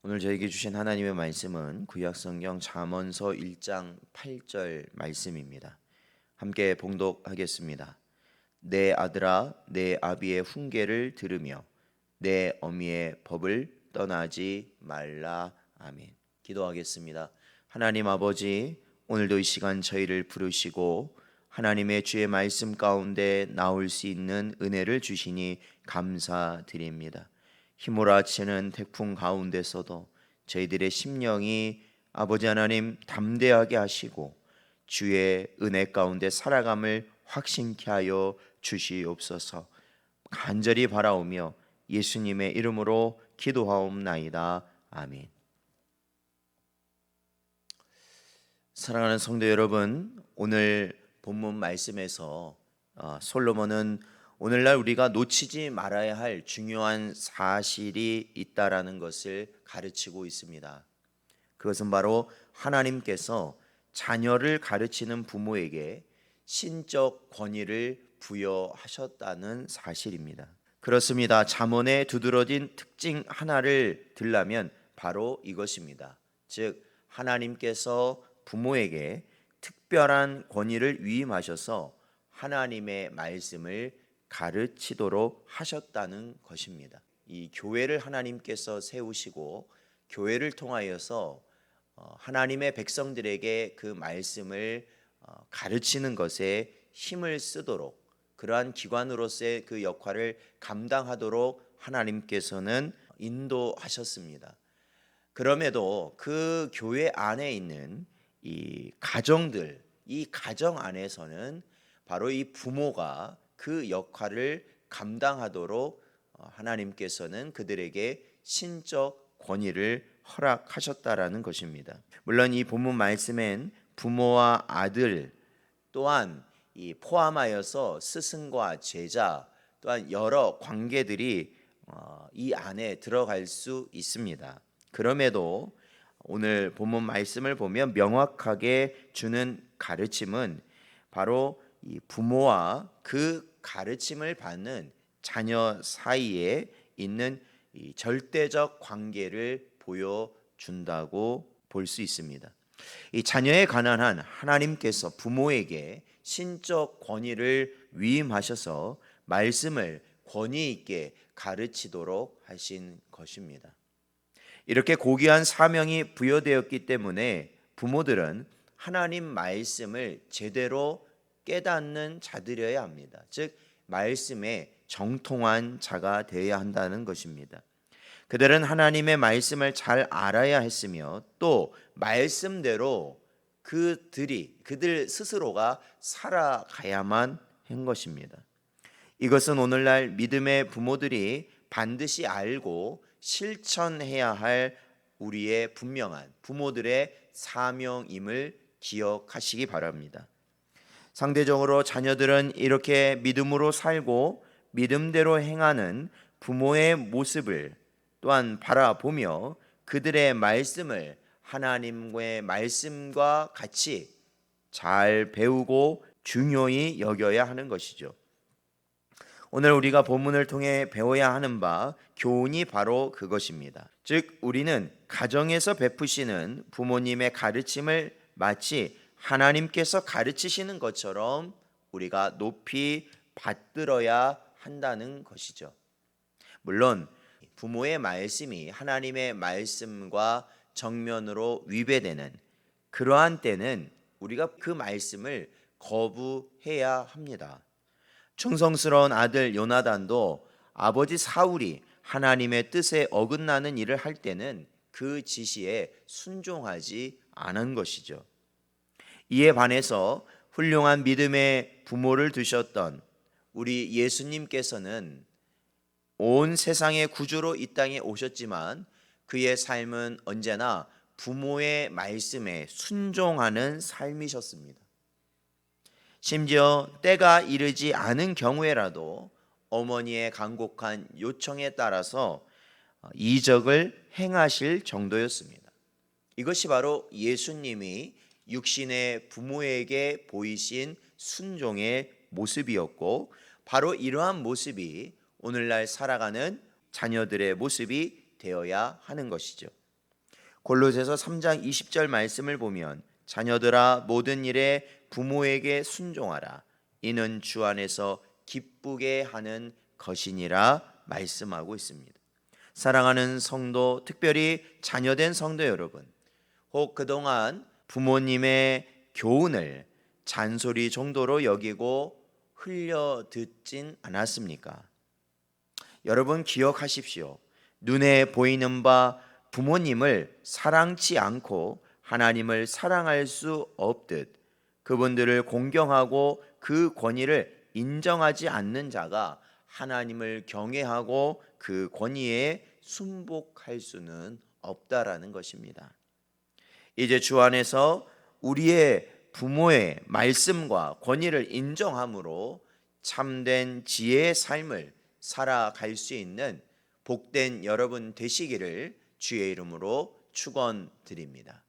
오늘 저에게 주신 하나님의 말씀은 구약성경 잠언서 1장 8절 말씀입니다. 함께 봉독하겠습니다. 내 아들아 내 아비의 훈계를 들으며 내 어미의 법을 떠나지 말라. 아멘. 기도하겠습니다. 하나님 아버지, 오늘도 이 시간 저희를 부르시고 하나님의 주의 말씀 가운데 나올 수 있는 은혜를 주시니 감사드립니다. 휘몰아치는 태풍 가운데서도 저희들의 심령이 아버지 하나님 담대하게 하시고 주의 은혜 가운데 살아감을 확신케 하여 주시옵소서. 간절히 바라오며 예수님의 이름으로 기도하옵나이다. 아멘. 사랑하는 성도 여러분, 오늘 본문 말씀에서 솔로몬은 오늘날 우리가 놓치지 말아야 할 중요한 사실이 있다라는 것을 가르치고 있습니다. 그것은 바로 하나님께서 자녀를 가르치는 부모에게 신적 권위를 부여하셨다는 사실입니다. 그렇습니다. 잠언에 두드러진 특징 하나를 들라면 바로 이것입니다. 즉 하나님께서 부모에게 특별한 권위를 위임하셔서 하나님의 말씀을 가르치도록 하셨다는 것입니다. 이 교회를 하나님께서 세우시고 교회를 통하여서 하나님의 백성들에게 그 말씀을 가르치는 것에 힘을 쓰도록, 그러한 기관으로서의 그 역할을 감당하도록 하나님께서는 인도하셨습니다. 그럼에도 그 교회 안에 있는 이 가정들, 이 가정 안에서는 바로 이 부모가 그 역할을 감당하도록 하나님께서는 그들에게 신적 권위를 허락하셨다라는 것입니다. 물론 이 본문 말씀엔 부모와 아들 또한 이 포함하여서 스승과 제자 또한 여러 관계들이 이 안에 들어갈 수 있습니다. 그럼에도 오늘 본문 말씀을 보면 명확하게 주는 가르침은 바로 이 부모와 그 가르침을 받는 자녀 사이에 있는 이 절대적 관계를 보여준다고 볼 수 있습니다. 이 자녀에 관한 한 하나님께서 부모에게 신적 권위를 위임하셔서 말씀을 권위 있게 가르치도록 하신 것입니다. 이렇게 고귀한 사명이 부여되었기 때문에 부모들은 하나님 말씀을 제대로 깨닫는 자들이어야 합니다. 즉 말씀에 정통한 자가 되어야 한다는 것입니다. 그들은 하나님의 말씀을 잘 알아야 했으며 또 말씀대로 그들 스스로가 살아가야만 한 것입니다. 이것은 오늘날 믿음의 부모들이 반드시 알고 실천해야 할 우리의 분명한 부모들의 사명임을 기억하시기 바랍니다. 상대적으로 자녀들은 이렇게 믿음으로 살고 믿음대로 행하는 부모의 모습을 또한 바라보며 그들의 말씀을 하나님의 말씀과 같이 잘 배우고 중요히 여겨야 하는 것이죠. 오늘 우리가 본문을 통해 배워야 하는 바 교훈이 바로 그것입니다. 즉 우리는 가정에서 베푸시는 부모님의 가르침을 마치 하나님께서 가르치시는 것처럼 우리가 높이 받들어야 한다는 것이죠. 물론 부모의 말씀이 하나님의 말씀과 정면으로 위배되는 그러한 때는 우리가 그 말씀을 거부해야 합니다. 충성스러운 아들 요나단도 아버지 사울이 하나님의 뜻에 어긋나는 일을 할 때는 그 지시에 순종하지 않은 것이죠. 이에 반해서 훌륭한 믿음의 부모를 두셨던 우리 예수님께서는 온 세상의 구주로 이 땅에 오셨지만 그의 삶은 언제나 부모의 말씀에 순종하는 삶이셨습니다. 심지어 때가 이르지 않은 경우에라도 어머니의 간곡한 요청에 따라서 이적을 행하실 정도였습니다. 이것이 바로 예수님이 육신의 부모에게 보이신 순종의 모습이었고 바로 이러한 모습이 오늘날 살아가는 자녀들의 모습이 되어야 하는 것이죠. 골로새서 3장 20절 말씀을 보면 자녀들아 모든 일에 부모에게 순종하라. 이는 주 안에서 기쁘게 하는 것이니라 말씀하고 있습니다. 사랑하는 성도, 특별히 자녀된 성도 여러분, 혹 그동안 부모님의 교훈을 잔소리 정도로 여기고 흘려 듣진 않았습니까? 여러분 기억하십시오. 눈에 보이는 바 부모님을 사랑치 않고 하나님을 사랑할 수 없듯 그분들을 공경하고 그 권위를 인정하지 않는 자가 하나님을 경외하고 그 권위에 순복할 수는 없다라는 것입니다. 이제 주 안에서 우리의 부모의 말씀과 권위를 인정함으로 참된 지혜의 삶을 살아갈 수 있는 복된 여러분 되시기를 주의 이름으로 축원드립니다.